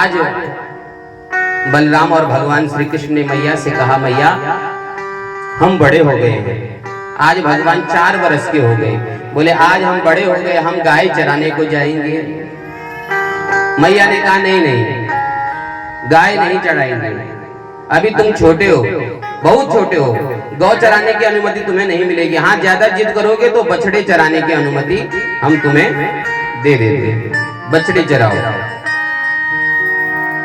आज बलराम और भगवान श्री कृष्ण ने मैया से कहा, मैया हम बड़े हो गए हैं। आज भगवान 4 वर्ष के हो गए। बोले आज हम बड़े हो गए, हम गाय चराने को जाएंगे। मैया ने कहा नहीं नहीं, गाय नहीं चराएंगे, अभी तुम छोटे हो, बहुत छोटे हो, गौ चराने की अनुमति तुम्हें नहीं मिलेगी। हाँ ज्यादा जिद करोगे तो बछड़े चराने की अनुमति हम तुम्हें दे देते, बछड़े चराओ।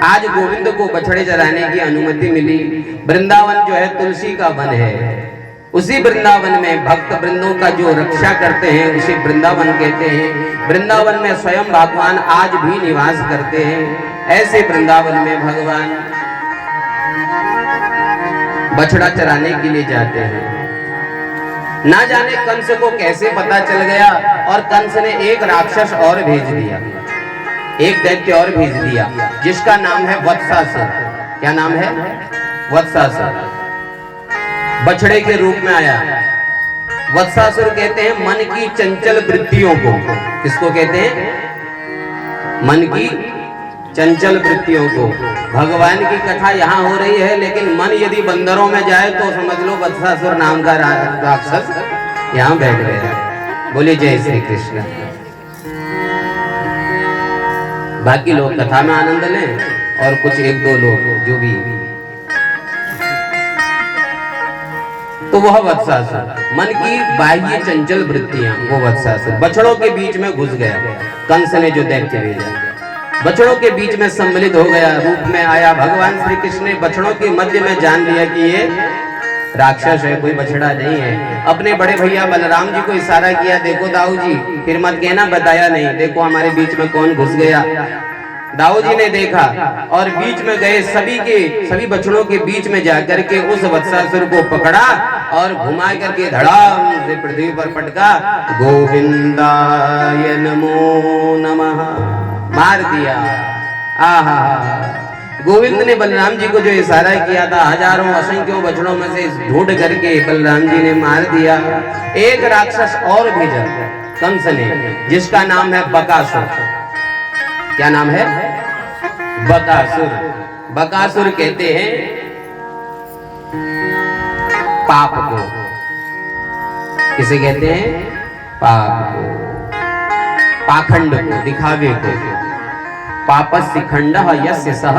आज गोविंद को बछड़े चराने की अनुमति मिली। वृंदावन जो है तुलसी का वन है, उसी वृंदावन में भक्त वृंदों का जो रक्षा करते हैं उसे वृंदावन कहते हैं। वृंदावन में स्वयं भगवान आज भी निवास करते हैं। ऐसे वृंदावन में भगवान बछड़ा चराने के लिए जाते हैं। ना जाने कंस को कैसे पता चल गया और कंस ने एक राक्षस और भेज दिया, एक दैत्य और भेज दिया जिसका नाम है वत्सासुर। क्या नाम है? वत्सासुर। बछड़े के रूप में आया। वत्सासुर कहते हैं मन की चंचल वृत्तियों को। किसको कहते हैं? मन की चंचल वृत्तियों को। भगवान की कथा यहाँ हो रही है, लेकिन मन यदि बंदरों में जाए तो समझ लो वत्सासुर नाम का राक्षस यहाँ बैठ गया। बोलिए जय श्री कृष्ण। बाकी लोग कथा में आनंद लें और कुछ 1-2 लोग जो भी, तो वह वत्सासुर, मन की बाह्य चंचल वृत्तियां, वो वत्सासुर बछड़ों के बीच में घुस गया। कंस ने जो दैत्य भेजा बछड़ों के बीच में सम्मिलित हो गया, रूप में आया। भगवान श्री कृष्ण ने बछड़ों के मध्य में जान लिया कि ये राक्षस है, कोई बछड़ा नहीं है। अपने बड़े भैया बलराम जी को इशारा किया, देखो दाऊ जी, फिर मत कहना बताया नहीं, देखो हमारे बीच में कौन घुस गया। दाऊ जी ने देखा और बीच में गए, सभी बछड़ों के बीच में जाकर के उस वत्सासुर को पकड़ा और घुमा करके धड़ाम से पृथ्वी पर पटका, गोविंदाय नमो नमः मार दिया। आहा, गोविंद ने बलराम जी को जो इशारा किया था, हजारों असंख्यों बछड़ों में से ढूंढ करके बलराम जी ने मार दिया। एक राक्षस और भेजा कंस ने, जिसका नाम है बकासुर। क्या नाम है? बकासुर। बकासुर कहते हैं पाप को। किसे कहते हैं? पाप को, पाखंड को, दिखावे को। पापस्य खंडः यस्य सः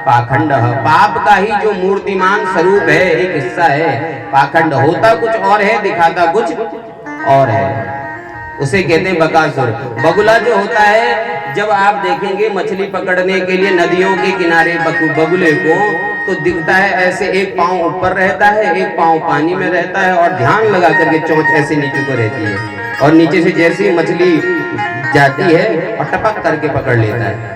पाखंडः। पाप का ही जो मूर्तिमान स्वरूप है, एक हिस्सा है पाखंड। होता कुछ और है, दिखाता कुछ और है, उसे कहते हैं बकासुर। बगुला जो होता है, जब आप देखेंगे मछली पकड़ने के लिए नदियों के किनारे बगुले को, तो दिखता है ऐसे, एक पांव ऊपर रहता है, एक पांव पानी में रहता है और ध्यान लगा करके चोंच ऐसे नीचे को रहती है, और नीचे से जैसी मछली जाती है और टपक करके पकड़ लेता है।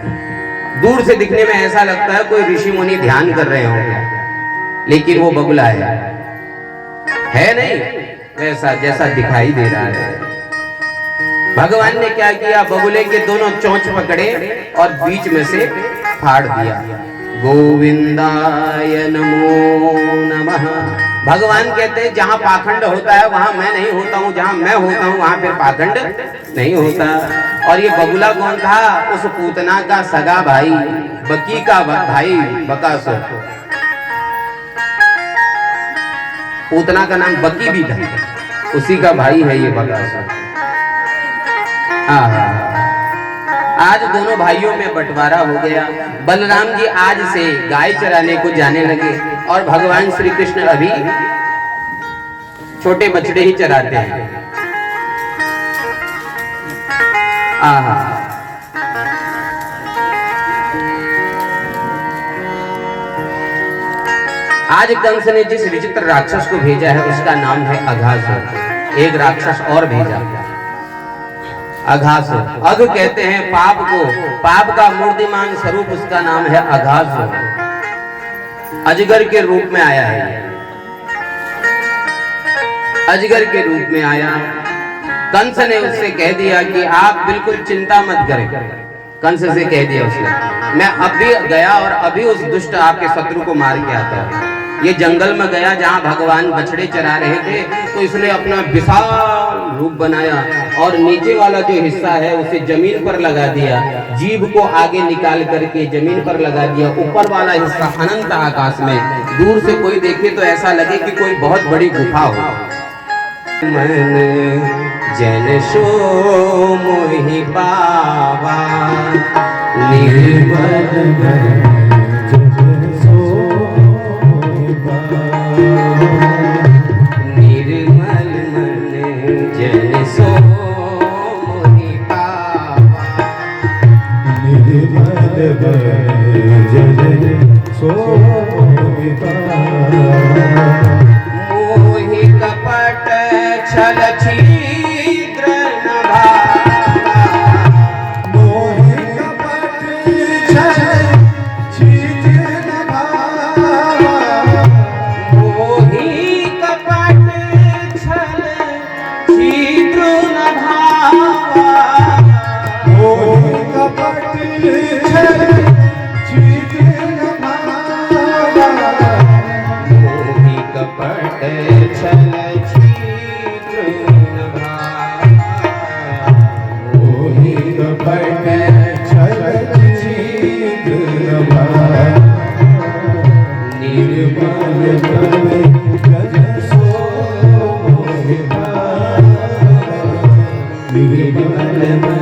दूर से दिखने में ऐसा लगता है कोई ऋषि मुनि ध्यान कर रहे होंगे, लेकिन वो बगुला है नहीं वैसा जैसा दिखाई दे रहा है। भगवान ने क्या किया? बगुले के दोनों चोंच पकड़े और बीच में से फाड़ दिया। गोविंदाय नमो नमः। भगवान कहते हैं जहां पाखंड होता है वहां मैं नहीं होता हूं, जहां मैं होता हूं वहां फिर पाखंड नहीं होता। और ये बगुला कौन था? उस पूतना का सगा भाई, बकी का भाई बकासुर। पूतना का नाम बकी भी था, उसी का भाई है ये बकासुर। आज दोनों भाइयों में बंटवारा हो गया। बलराम जी आज से गाय चराने को जाने लगे और भगवान श्री कृष्ण अभी छोटे बछड़े ही चराते हैं। आहा, आज कंस ने जिस विचित्र राक्षस को भेजा है उसका नाम है अघासुर। एक राक्षस और भेजा, अघासुर। अघ कहते हैं पाप को, पाप का मूर्तिमान स्वरूप उसका नाम है अघासुर। अजगर के रूप में आया है, अजगर के रूप में आया। कंस ने उससे कह दिया कि आप बिल्कुल चिंता मत करें। कंस से कह दिया उसने, मैं अभी गया और अभी उस दुष्ट आपके शत्रु को मार के आता हूं। ये जंगल में गया जहाँ भगवान बछड़े चरा रहे थे, तो इसने अपना विशाल रूप बनाया और नीचे वाला जो हिस्सा है उसे जमीन पर लगा दिया, जीभ को आगे निकाल करके जमीन पर लगा दिया, ऊपर वाला हिस्सा अनंत आकाश में। दूर से कोई देखे तो ऐसा लगे कि कोई बहुत बड़ी गुफा हो। मन जन सो मोहि पावा, निर्मल निर्मल मन जन सो मोहि पावा, निर्मल जन सो मोहि पावा। मोहि कपट छल छिद्र न भावा, मोहि कपट छल छिद्र न भावा, मोहि कपट छल छिद्र न भावा, मोहि कपट छल छिद्र न भावा, मोहि कपट छल छिद्र न भावा, मोहि कपट छल छिद्र न भावा। निर्मल मन जन सो मोहि पावा, निर्मल मन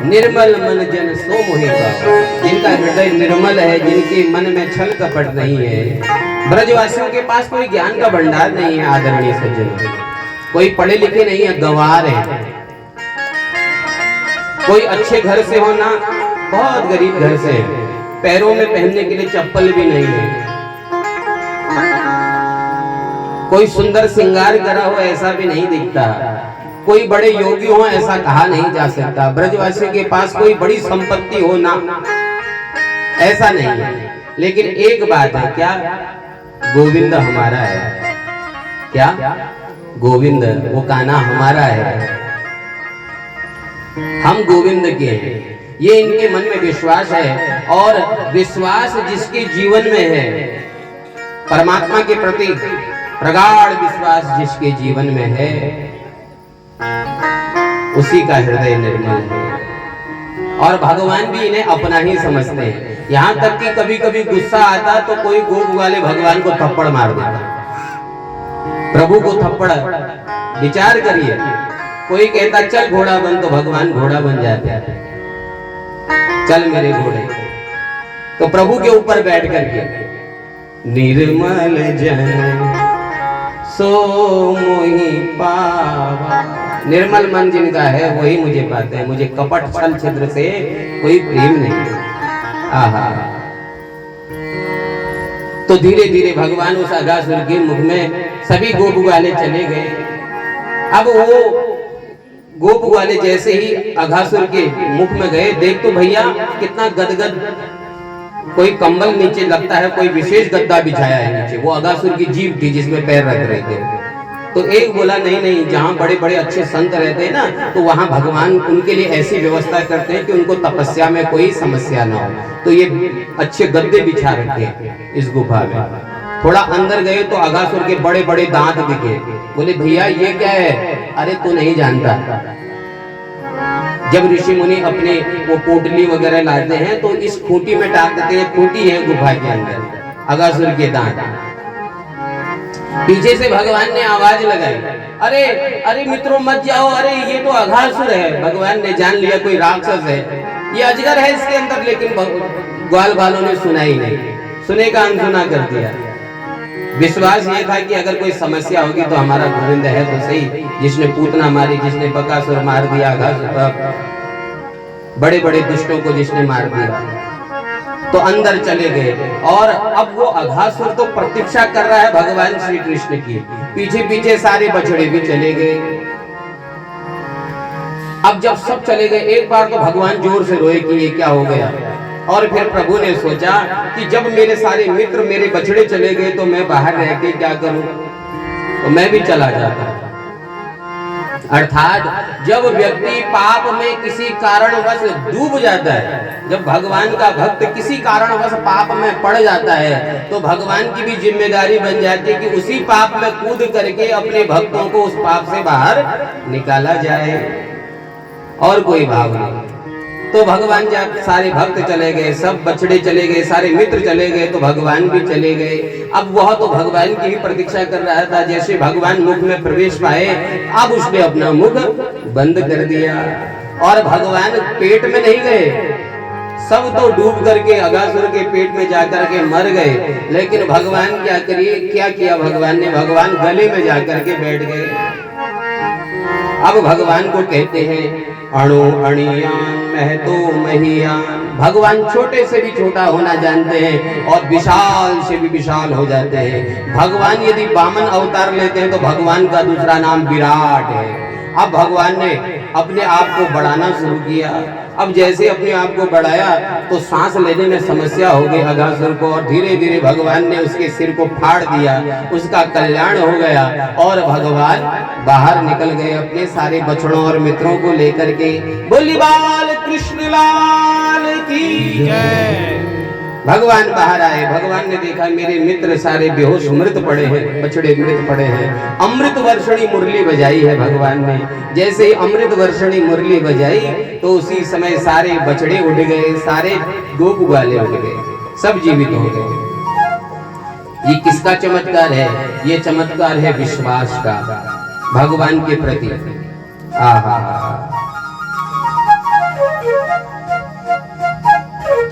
निर्मल मन जन सो मोहि पावा। जिनका हृदय निर्मल है, जिनके मन में छल कपट नहीं है, ब्रजवासियों के पास कोई ज्ञान का भंडार नहीं है आदरणीय सज्जनों, कोई पढ़े लिखे नहीं है, गंवार है, कोई अच्छे घर से हो ना बहुत गरीब घर से है, पैरों में पहनने के लिए चप्पल भी नहीं है, कोई सुंदर श्रृंगार करा हो ऐसा भी नहीं दिखता, कोई बड़े योगी हो ऐसा कहा नहीं जा सकता, ब्रजवासियों के पास कोई बड़ी संपत्ति हो ना ऐसा नहीं है। लेकिन एक बात है, क्या गोविंद हमारा है, क्या गोविंद वो कान्हा हमारा है, हम गोविंद के हैं, ये इनके मन में विश्वास है। और विश्वास जिसके जीवन में है, परमात्मा के प्रति प्रगाढ़ विश्वास जिसके जीवन में है, उसी का हृदय निर्मल है। और भगवान भी इन्हें अपना ही समझते हैं। यहाँ तक कि कभी कभी गुस्सा आता तो कोई गोप वाले भगवान को थप्पड़ मार देता, प्रभु को थप्पड़। विचार करिए, कोई कहता चल घोड़ा बन, तो भगवान घोड़ा बन जाते हैं, चल मेरे घोड़े, तो प्रभु के ऊपर बैठ करके निर्मल जन सो मोहि पावा। निर्मल मन जिनका है वही मुझे पाते हैं, मुझे कपट छल छिद्र से कोई प्रेम नहीं। आहा, तो धीरे धीरे भगवान उस अगासुर के मुख में सभी गोप वाले चले गए। अब वो गोप वाले जैसे ही अघासुर के मुख में गए, देख तो भैया कितना गदगद, कोई कंबल नीचे लगता है, कोई विशेष गद्दा बिछाया है नीचे, वो अघासुर की जीभ थी जिसमें पैर रख रहे थे। तो एक बोला नहीं नहीं, जहाँ बड़े बड़े अच्छे संत रहते हैं ना, तो वहाँ भगवान उनके लिए ऐसी व्यवस्था करते हैं कि उनको तपस्या में कोई समस्या ना हो, तो ये अच्छे गद्दे बिछा रखे हैं इस गुफा में। थोड़ा अंदर गए तो अघासुर के बड़े बड़े दांत दिखे। बोले भैया ये क्या है? अरे तू नहीं जानता, जब ऋषि मुनि अपने वो पोटली वगैरह लाते हैं तो इस खूंटी में डाल देते हैं, खूंटी है गुफा के अंदर अघासुर के दांत। पीछे से भगवान ने आवाज लगाई, अरे अरे मित्रों मत जाओ, अरे ये तो अघासुर है। भगवान ने जान लिया कोई राक्षस है, ये अजगर है इसके अंदर, लेकिन ग्वाल बालों ने सुना ही नहीं, सुने का अनसुना कर दिया। विश्वास ये था कि अगर कोई समस्या होगी तो हमारा गोविंद है तो सही, जिसने पूतना मारी, जिसने बकासुर मार दिया, बड़े बड़े दुष्टों को जिसने मार दिया। तो अंदर चले गए और अब वो अघासुर तो प्रतीक्षा कर रहा है भगवान श्री कृष्ण की, पीछे पीछे सारे बछड़े भी चले गए। अब जब सब चले गए, एक बार तो भगवान जोर से रोए कि ये क्या हो गया। और फिर प्रभु ने सोचा कि जब मेरे सारे मित्र, मेरे बछड़े चले गए तो मैं बाहर रह के क्या करूं, तो मैं भी चला जाता। अर्थात जब व्यक्ति पाप में किसी कारणवश डूब जाता है, जब भगवान का भक्त किसी कारणवश पाप में पड़ जाता है, तो भगवान की भी जिम्मेदारी बन जाती है कि उसी पाप में कूद करके अपने भक्तों को उस पाप से बाहर निकाला जाए, और कोई भाव नहीं। तो भगवान जब सारे भक्त चले गए, सब बछड़े चले गए, सारे मित्र चले गए, तो भगवान भी चले गए। अब वह तो भगवान की ही प्रतीक्षा कर रहा था। जैसे भगवान मुख में प्रवेश पाए, अब उसने अपना मुख बंद कर दिया, और भगवान पेट में नहीं गए, सब तो डूब करके अगासुर के पेट में जाकर के मर गए। लेकिन भगवान क्या किया भगवान ने? भगवान गले में जाकर के बैठ गए। अब भगवान को कहते हैं अणु अणियान महतो महियान। भगवान छोटे से भी छोटा होना जानते हैं और विशाल से भी विशाल हो जाते हैं। भगवान यदि वामन अवतार लेते हैं तो भगवान का दूसरा नाम विराट है। अब भगवान ने अपने आप को बढ़ाना शुरू किया। अब जैसे अपने आप को बढ़ाया तो सांस लेने में समस्या हो गई अगासुर को, और धीरे धीरे भगवान ने उसके सिर को फाड़ दिया, उसका कल्याण हो गया, और भगवान बाहर निकल गए अपने सारे बछड़ों और मित्रों को लेकर के। बोली बाल कृष्ण लाल की जय। भगवान बाहर आए, भगवान ने देखा मेरे मित्र सारे बेहोश मृत पड़े हैं, बछड़े मृत पड़े हैं। अमृत वर्षणी मुरली बजाई है भगवान ने। जैसे ही अमृत वर्षणी मुरली बजाई तो उसी समय सारे बछड़े उठ गए, सारे गोप ग्वाले उठ गए, सब जीवित हो गए। ये किसका चमत्कार है? ये चमत्कार है विश्वास का भगवान के प्रति। आहा,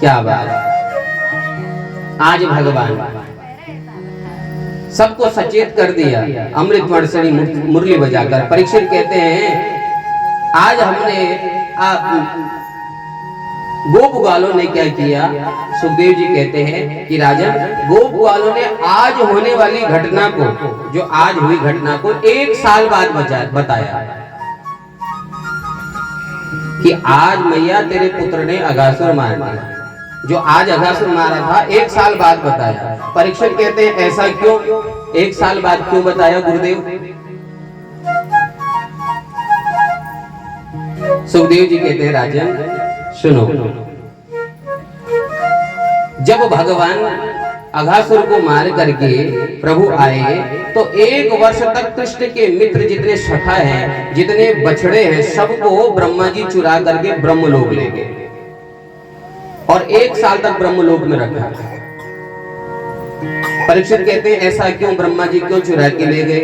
क्या बात। आज भगवान सबको सचेत कर दिया अमृत वर्षणी मुरली बजाकर। परीक्षित कहते हैं आज हमने गोप ग्वालों ने क्या किया? सुखदेव जी कहते हैं कि राजन, गोप ग्वालों ने आज होने वाली घटना को, जो आज हुई घटना को 1 साल बाद बताया कि आज मैया तेरे पुत्र ने अगासुर मार दिया। जो आज अगासुर मारा था 1 साल बाद बताया। परीक्षित कहते हैं ऐसा क्यों? 1 साल बाद क्यों बताया गुरुदेव? सुखदेव जी कहते हैं राजन सुनो, जब भगवान अगासुर को मार करके प्रभु आए तो 1 वर्ष तक कृष्ण के मित्र जितने सखा हैं, जितने बछड़े हैं, सबको ब्रह्मा जी चुरा करके ब्रह्मलोक ले गए, और 1 साल तक ब्रह्मलोक में रखा। परीक्षित कहते हैं ऐसा क्यों? ब्रह्मा जी क्यों चुरा के ले गए?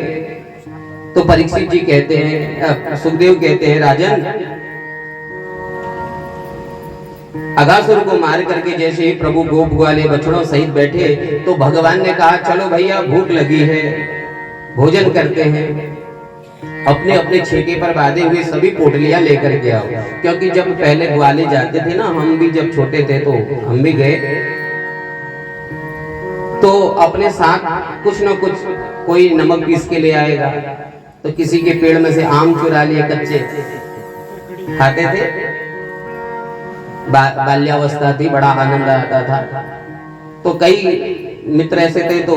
तो परीक्षित जी कहते हैं, सुखदेव कहते हैं राजन, अगासुर को मार करके जैसे ही प्रभु गोप ग्वाले बछड़ों सहित बैठे तो भगवान ने कहा चलो भैया भूख लगी है, भोजन करते हैं। अपने अपने छेके पर बांधे हुए सभी पोटलियां लेकर के आओ, क्योंकि जब पहले ग्वाले जाते थे ना, हम भी जब छोटे थे तो हम भी गए, तो अपने साथ कुछ न कुछ कोई नमक पीस के ले आएगा, तो किसी के पेड़ में से आम चुरा लिए कच्चे खाते थे। बाल्यावस्था थी, बड़ा आनंद आता था। तो कई मित्र ऐसे थे तो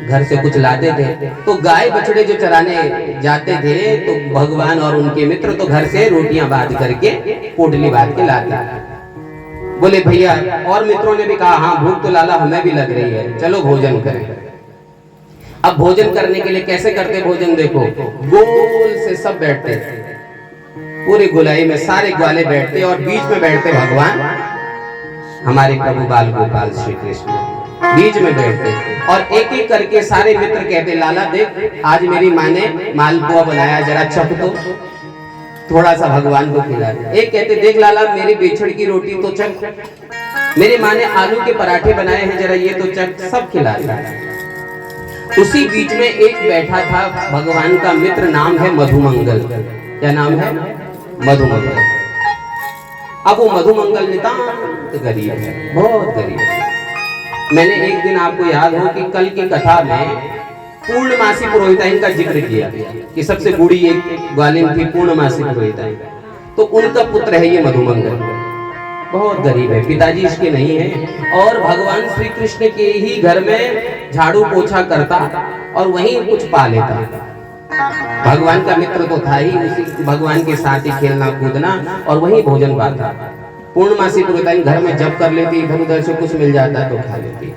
घर से कुछ लाते थे, तो गाय बछड़े जो चराने जाते थे तो भगवान और उनके मित्र तो घर से रोटियां बांध करके पोटली बांध के लाते। बोले भैया, और मित्रों ने भी कहा हाँ भूख तो लाला हमें भी लग रही है, चलो भोजन करें। अब भोजन करने के लिए कैसे करते भोजन? देखो, गोल से सब बैठते, पूरी गोलाई में सारे ग्वाले बैठते और बीच में बैठते भगवान हमारे प्रभु बाल गोपाल श्री कृष्ण बीच में बैठते, और एक एक करके सारे मित्र कहते लाला देख आज मेरी माँ ने मालपुआ बनाया, जरा चख तो, थोड़ा सा भगवान को खिला दे। एक कहते देख लाला मेरी बेछड़ की रोटी तो चख, मेरी माँ ने आलू के पराठे बनाए हैं, जरा ये तो चख, सब खिला दिया। उसी बीच में एक बैठा था भगवान का मित्र, नाम है मधुमंगल। क्या नाम है? मधुमंगल। अब वो मधुमंगल नितांत गरीब है, बहुत गरीब है। मैंने एक दिन, आपको याद हो कि कल की कथा में पूर्णमासी पुरोहिताइन का जिक्र किया कि सबसे बूढ़ी एक ग्वालिन थी पूर्णमासी पुरोहिताइन, तो उनका पुत्र है ये मधुमंगल। बहुत गरीब है, पिताजी इसके नहीं है, और भगवान श्री कृष्ण के ही घर में झाड़ू पोछा करता और वहीं कुछ पा लेता। भगवान का मित्र तो था ही, उसी भगवान के साथ ही खेलना कूदना और वही भोजन पाता। पूर्णमासी पुरोहिताइन घर में जप कर लेती, इधर उधर से कुछ मिल जाता तो खा लेती।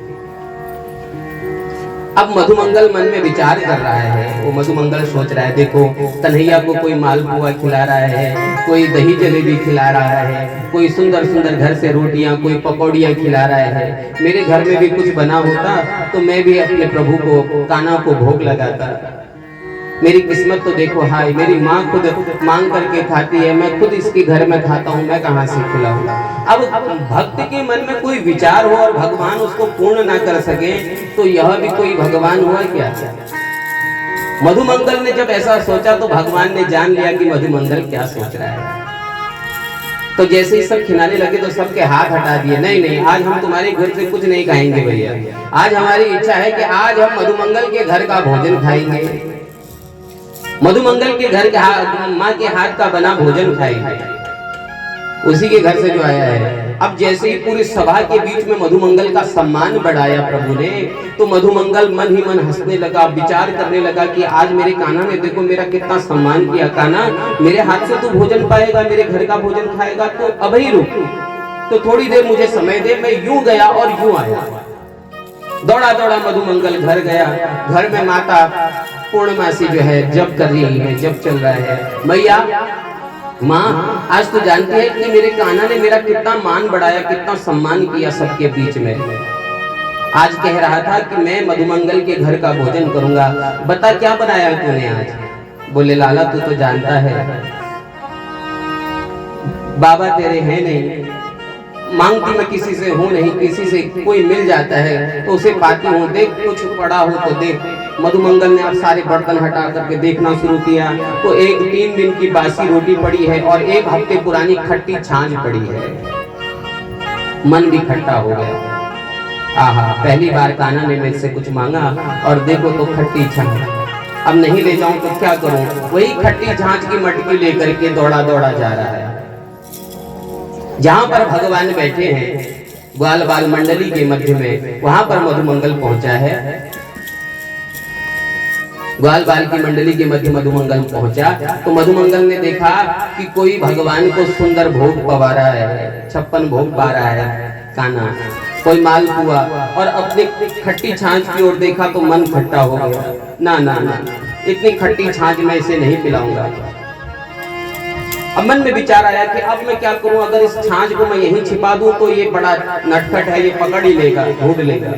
अब मधुमंगल मन में विचार कर रहा है, वो मधुमंगल सोच रहा है, देखो कन्हैया को कोई मालपुआ खिला रहा है, कोई दही जलेबी खिला रहा है, कोई सुंदर सुंदर घर से रोटियां, कोई पकौड़ियां खिला रहा है। मेरे घर में भी कुछ बना होता तो मैं भी अपने प्रभु को, कान्हा को भोग लगाता। मेरी किस्मत तो देखो हाय, मेरी माँ खुद मांग करके खाती है, मैं खुद इसके घर में खाता हूँ, मैं कहाँ से खिलाऊं। अब भक्त के मन में कोई विचार हो और भगवान उसको पूर्ण ना कर सके तो यह भी कोई भगवान हुआ क्या? मधुमंगल ने जब ऐसा सोचा तो भगवान ने जान लिया कि मधुमंगल क्या सोच रहा है। तो जैसे ही सब खिलाने लगे तो सबके हाथ हटा दिए, नहीं नहीं आज हम तुम्हारे घर से कुछ नहीं खाएंगे भैया, आज हमारी इच्छा है कि आज हम मधुमंगल के घर का भोजन खाएंगे, मधुमंगल के घर के माँ के हाथ का बना भोजन खाएंगे, उसी के घर से जो आया है। अब जैसे ही पूरी सभा के बीच में मधुमंगल का सम्मान बढ़ाया प्रभु ने, तो मधुमंगल मन ही मन हंसने लगा, विचार करने लगा कि आज मेरे कान्हा ने देखो मेरा कितना सम्मान किया, कान्हा मेरे हाथ से तू भोजन पाएगा, मेरे घर का भोजन खाएगा, तो अब ही रुक, तो थोड़ी देर मुझे समय दे। मैं यूं गया और यूं आया, दौड़ा दौड़ा मधुमंगल घर गया। घर में माता पूर्णमासी जो है जप कर रही है, जप चल रहा है। मैया माँ आज तो जानती है कि मेरे कान्हा ने मेरा कितना मान बढ़ाया, कितना सम्मान किया सबके बीच में। आज कह रहा था कि मैं मधुमंगल के घर का भोजन करूंगा, बता क्या बनाया तूने आज? बोले लाला तू तो जानता है बाबा तेरे हैं नहीं, मांगती मैं किसी से हूं नहीं, किसी से कोई मिल जाता है तो उसे पाती हूँ, देख कुछ पड़ा हो तो देख। मधुमंगल ने अब सारे बर्तन हटा करके देखना शुरू किया तो एक 3 दिन की बासी रोटी पड़ी है और 1 हफ्ते पुरानी खट्टी छाछ पड़ी है। मन भी खट्टा हो गया। आहा, पहली बार कान्हा ने मेरे से कुछ मांगा और देखो तो खट्टी छाछ, अब नहीं ले जाऊं तो क्या करूं? वही खट्टी छाछ की मटकी लेकर के दौड़ा दौड़ा जा रहा है। जहां पर भगवान बैठे हैं ग्वाल बाल मंडली के मध्य में, वहां पर मधुमंगल पहुंचा है। ग्वाल बाल की मंडली के मध्य मधुमंगल पहुंचा तो मधुमंगल ने देखा कि कोई भगवान को सुंदर भोग पवा रहा है, 56 भोग पा रहा है कान्हा, कोई मालपुआ, और अपने खट्टी छाछ की ओर देखा तो मन खट्टा हो गया। ना ना ना, इतनी खट्टी छाछ मैं इसे नहीं पिलाऊंगा। अब मन में विचार आया कि अब मैं क्या करूं, अगर इस छाछ को मैं यहीं छिपा दूं तो ये बड़ा नटखट है, ये पकड़ ही लेगा, ढूंढ लेगा,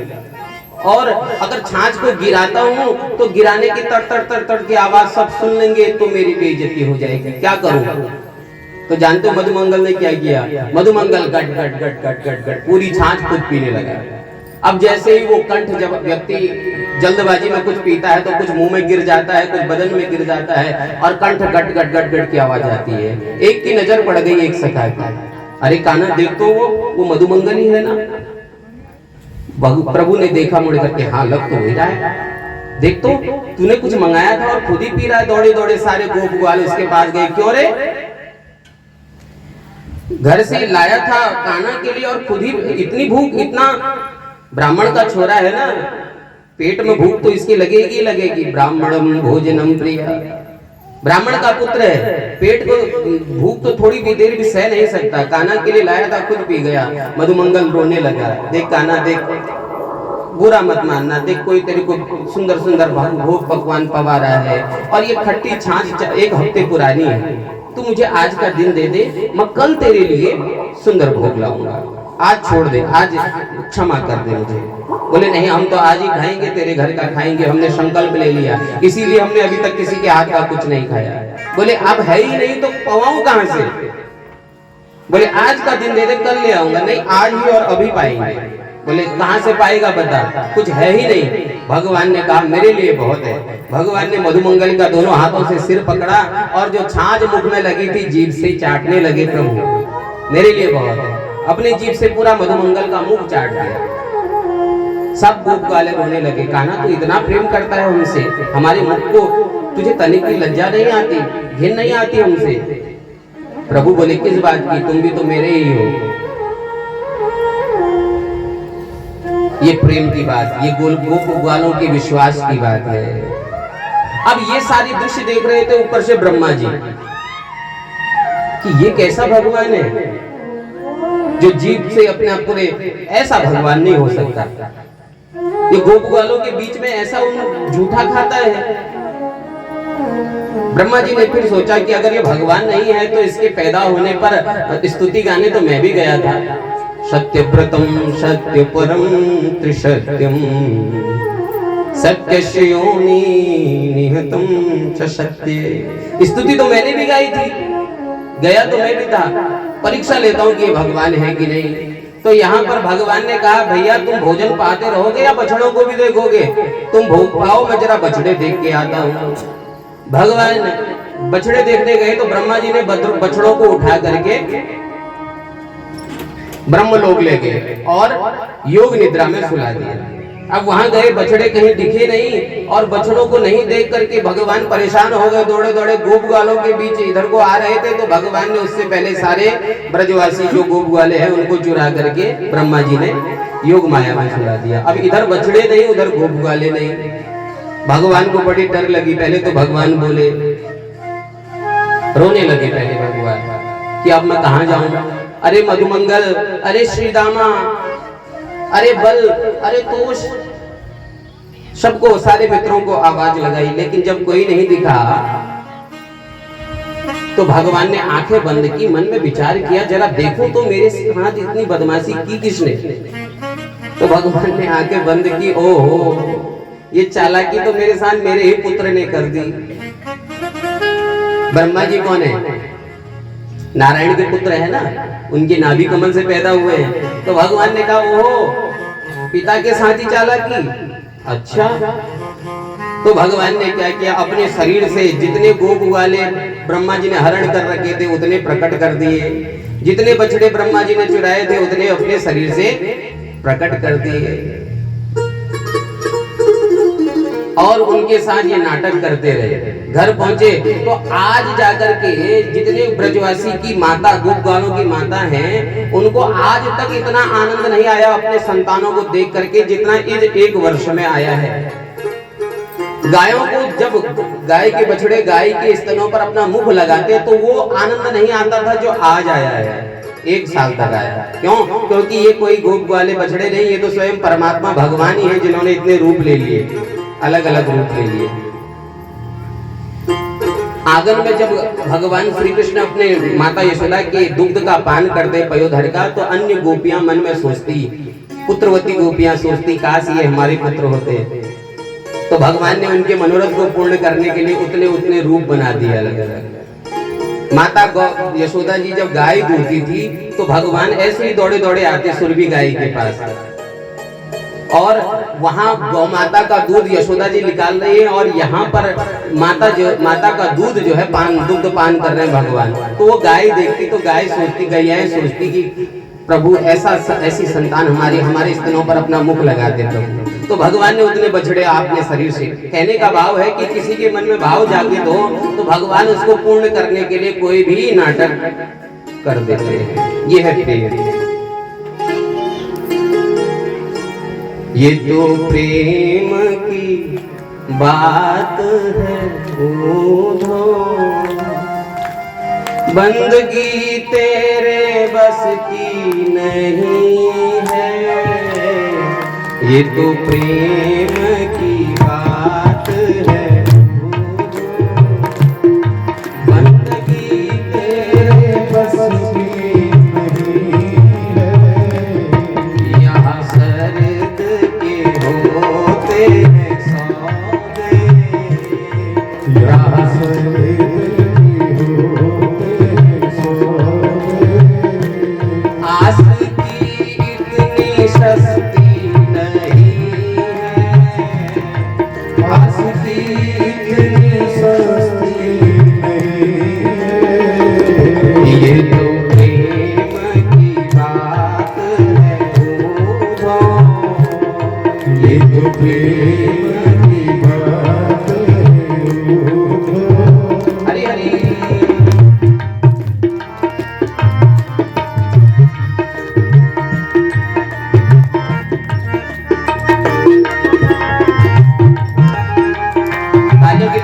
और अगर छाछ को गिराता हूं तो गिराने की तड़ तड़ तड़ तड़ की आवाज सब सुन लेंगे तो मेरी बेइज्जती हो जाएगी, क्या करूं? तो जानते हो मधुमंगल ने क्या किया? मधुमंगल गट गट गट गट गट गट पूरी छाछ खुद पीने लगा। अब जैसे ही वो कंठ, जब व्यक्ति जल्दबाजी में कुछ पीता है तो कुछ मुंह में गिर जाता है, कुछ बदन में गिर जाता है और कंठ गट गट गट गट की आवाज आती है। एक की नजर पड़ गई एक सखा की, अरे कान्हा देख तो वो मधुमंगल ही है ना। प्रभु ने देखा मुड़ करके, हाँ लग तो वही रहा है, देख तो तूने कुछ मंगाया था और खुद ही पी रहा है। दौड़े दौड़े सारे गोप ग्वाल उसके पास गए, क्यों रे? घर से लाया था कान्हा के लिए और खुद ही इतनी भूख, इतना ब्राह्मण का छोरा है ना, पेट में भूख तो इसकी लगेगी लगेगी। ब्राह्मणम भोजनम प्रिय, ब्राह्मण का पुत्र है, पेट को भूख तो थोड़ी भी देर भी सह नहीं सकता। कान्हा के लिए लाया था, खुद पी गया। मधुमंगल रोने लगा, देख कान्हा देख, बुरा मत मानना, देख कोई तेरे को सुंदर सुंदर भोग पकवान पवा रहा है और ये खट्टी छाछ 1 हफ्ते पुरानी है, तू मुझे आज का दिन दे दे, मैं कल तेरे लिए सुंदर भोग लाऊंगा, आज छोड़ दे, आज क्षमा कर दे मुझे। बोले नहीं, हम तो आज ही खाएंगे, तेरे घर का खाएंगे, हमने संकल्प ले लिया, इसीलिए हमने अभी तक किसी के हाथ का कुछ नहीं खाया। बोले अब है ही नहीं तो पवाऊं कहां से? बोले आज का दिन दे दे, कल ले आऊंगा। नहीं, आज ही और अभी पाएंगे। बोले कहां से पाएगा बता, कुछ है ही नहीं। भगवान ने कहा मेरे लिए बहुत है। भगवान ने मधुमंगल का दोनों हाथों से सिर पकड़ा और जो छाछ मुख में लगी थी जीभ से चाटने लगे। प्रभु मेरे लिए बहुत है, अपने जीभ से पूरा मधुमंगल का मुख चाट दिया। सब गोप वाले रोने लगे, कान्हा तू इतना प्रेम करता है हमसे, हमारे मुख को तुझे तनिक की लज्जा नहीं आती, घिन नहीं आती हमसे? प्रभु बोले किस बात की, तुम भी तो मेरे ही हो। ये प्रेम की बात, ये गोप ग्वालों के विश्वास की बात है। अब ये सारी दृश्य देख रहे थे ऊपर से ब्रह्मा जी कि ये कैसा भगवान है जो जीभ से अपने आप को ऐसा भगवान नहीं हो सकता। ये गोप ग्वालों के बीच में ऐसा उन झूठा खाता है। ब्रह्मा जी ने फिर सोचा कि अगर ये भगवान नहीं है तो इसके पैदा होने पर स्तुति गाने तो मैं भी गया था। सत्यव्रतम सत्य परम त्रिसत्यम सत्य योनि निहतम च सत्य। स्तुति तो मैंने भी गाई थी, गया तो मैं भी था। परीक्षा लेता हूँ कि ये भगवान है कि नहीं। तो यहाँ पर भगवान ने कहा भैया तुम भोजन पाते रहोगे या बछड़ों को भी देखोगे? तुम भोग पाओ, मैं जरा बछड़े देख के आता हूँ। भगवान बछड़े देखने गए तो ब्रह्मा जी ने बछड़ों को उठा करके ब्रह्मलोक ले गए और योग निद्रा में सुला दिया। अब वहां गए, बछड़े कहीं दिखे नहीं और बछड़ों को नहीं देख करके भगवान परेशान हो गए। दौड़े दौड़े गोप ग्वालों के बीच इधर को आ रहे थे तो भगवान ने उससे पहले सारे ब्रजवासी जो गोप ग्वाले हैं उनको चुरा करके ब्रह्मा जी ने योग माया में सुला दिया। अब इधर बछड़े नहीं, उधर गोप ग्वाले नहीं। भगवान को बड़ी डर लगी। पहले तो भगवान बोले, रोने लगे पहले भगवान कि अब मैं कहां जाऊं। अरे मधुमंगल, अरे श्रीदामा, अरे बल, अरे तोष, सबको सारे मित्रों को आवाज लगाई, लेकिन जब कोई नहीं दिखा तो भगवान ने आंखें बंद की, मन में विचार किया जरा देखो तो मेरे साथ इतनी बदमाशी की किसने। तो भगवान ने आंखें बंद की, ओहो ये चालाकी तो मेरे साथ मेरे ही पुत्र ने कर दी। ब्रह्मा जी कौन है? नारायण के पुत्र है ना, उनके नाभि कमल से पैदा हुए हैं। तो भगवान ने कहा ओहो पिता के साथ ही चालाकी, अच्छा। तो भगवान ने क्या किया, अपने शरीर से जितने गोप वाले ब्रह्मा जी ने हरण कर रखे थे उतने प्रकट कर दिए, जितने बछड़े ब्रह्मा जी ने चुराए थे उतने अपने शरीर से प्रकट कर दिए और उनके साथ ये नाटक करते रहे। घर पहुंचे तो आज जाकर के जितने ब्रजवासी की माता, गोप ग्वालों की माता हैं, उनको आज तक इतना आनंद नहीं आया अपने संतानों को देख करके जितना इस एक वर्ष में आया है। गायों को जब गाय के बछड़े गाय के स्तनों पर अपना मुख लगाते तो वो आनंद नहीं आता था जो आज आया है। एक साल तक आया। क्यों? क्योंकि ये कोई गोप वाले बछड़े नहीं, ये तो स्वयं परमात्मा भगवान ही है जिन्होंने इतने रूप ले लिए, अलग अलग रूप ले लिए। आंगन में जब भगवान श्री कृष्ण अपने माता यशोदा के दुग्ध का पान करते पयोधर का, तो अन्य गोपियां मन में सोचती, पुत्रवती गोपियां सोचती काश ये हमारे पुत्र होते। तो भगवान ने उनके मनोरथ को पूर्ण करने के लिए उतने उतने रूप बना दिए अलग अलग। माता यशोदा जी जब गाय दूहती थी तो भगवान ऐसे ही दौड़े दौड़े आते सुरभि गाय के पास और वहां गौ माता का दूध यशोदा जी निकाल रही है और यहाँ पर माता का दूध जो है दुग्ध पान कर रहे हैं भगवान। तो वो गाय देखती तो गाय सोचती, गैयाएं सोचती कि प्रभु ऐसी संतान हमारे स्तनों पर अपना मुख लगाते प्रभु। तो भगवान ने उतने बछड़े आपने शरीर से, कहने का भाव है कि किसी के मन में भाव जागृत हो तो भगवान उसको पूर्ण करने के लिए कोई भी नाटक कर देते हैं। ये है प्रेम। ये तो प्रेम की बात है, बंदगी तेरे बस की नहीं है। ये तो प्रेम की बात है, बंदगी तेरे बस की नहीं है। यहाँ सर्द के होते हैं सौदे, यहाँ सर्द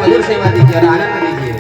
मधुर सेवा दीजिए और आनंद लीजिए।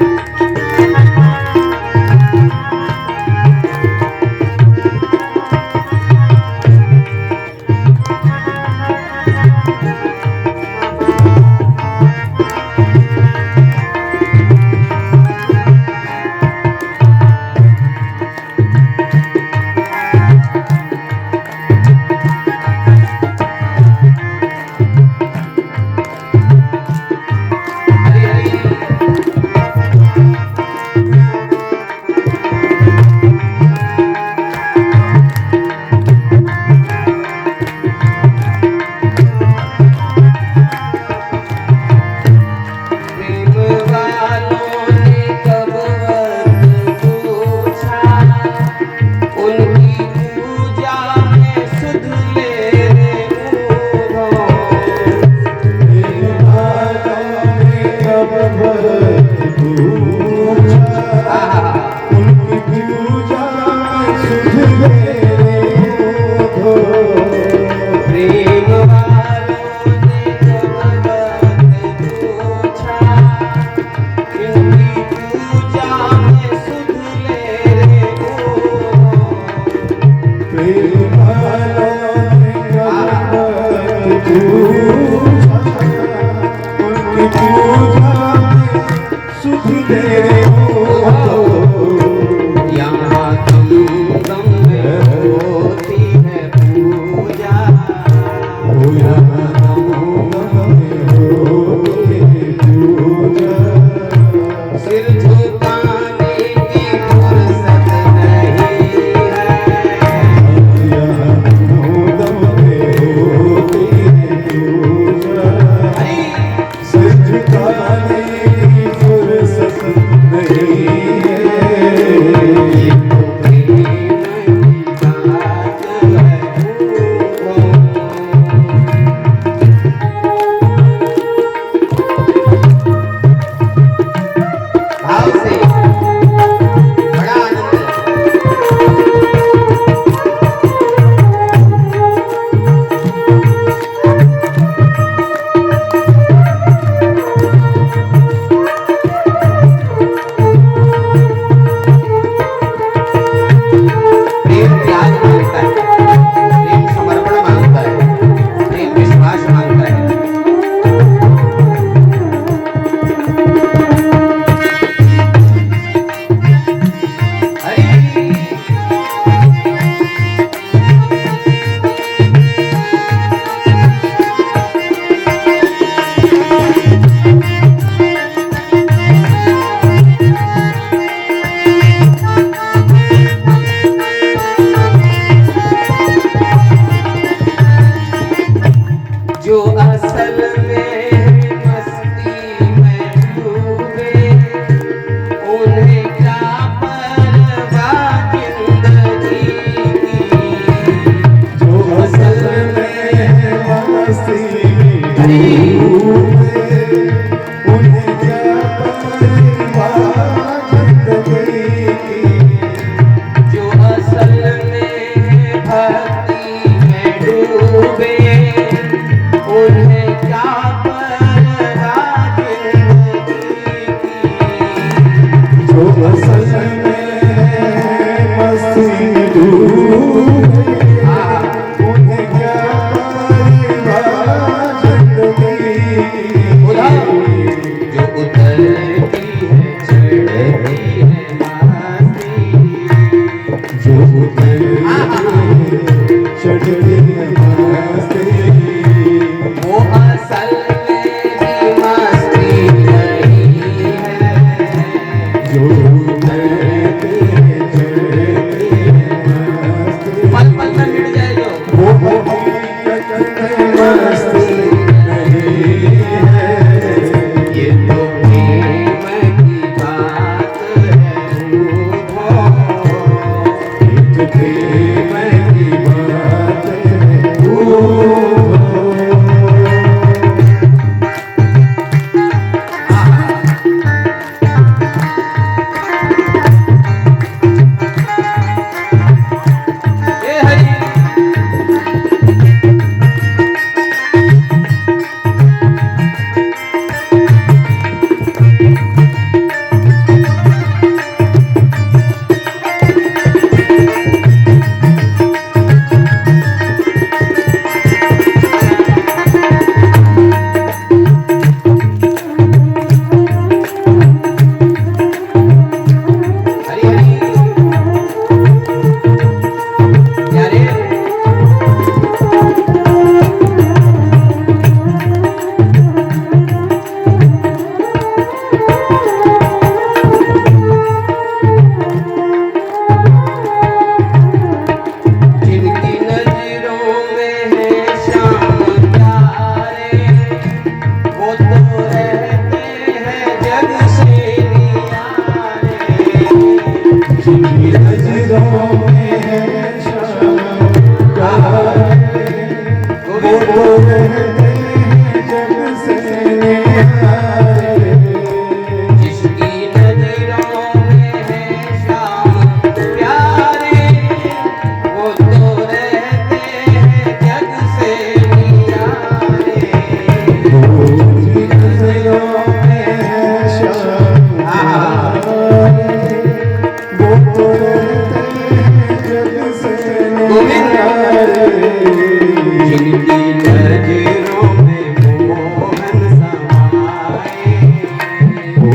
जो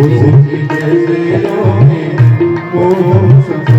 उसकी जैसे योगी मोह सुख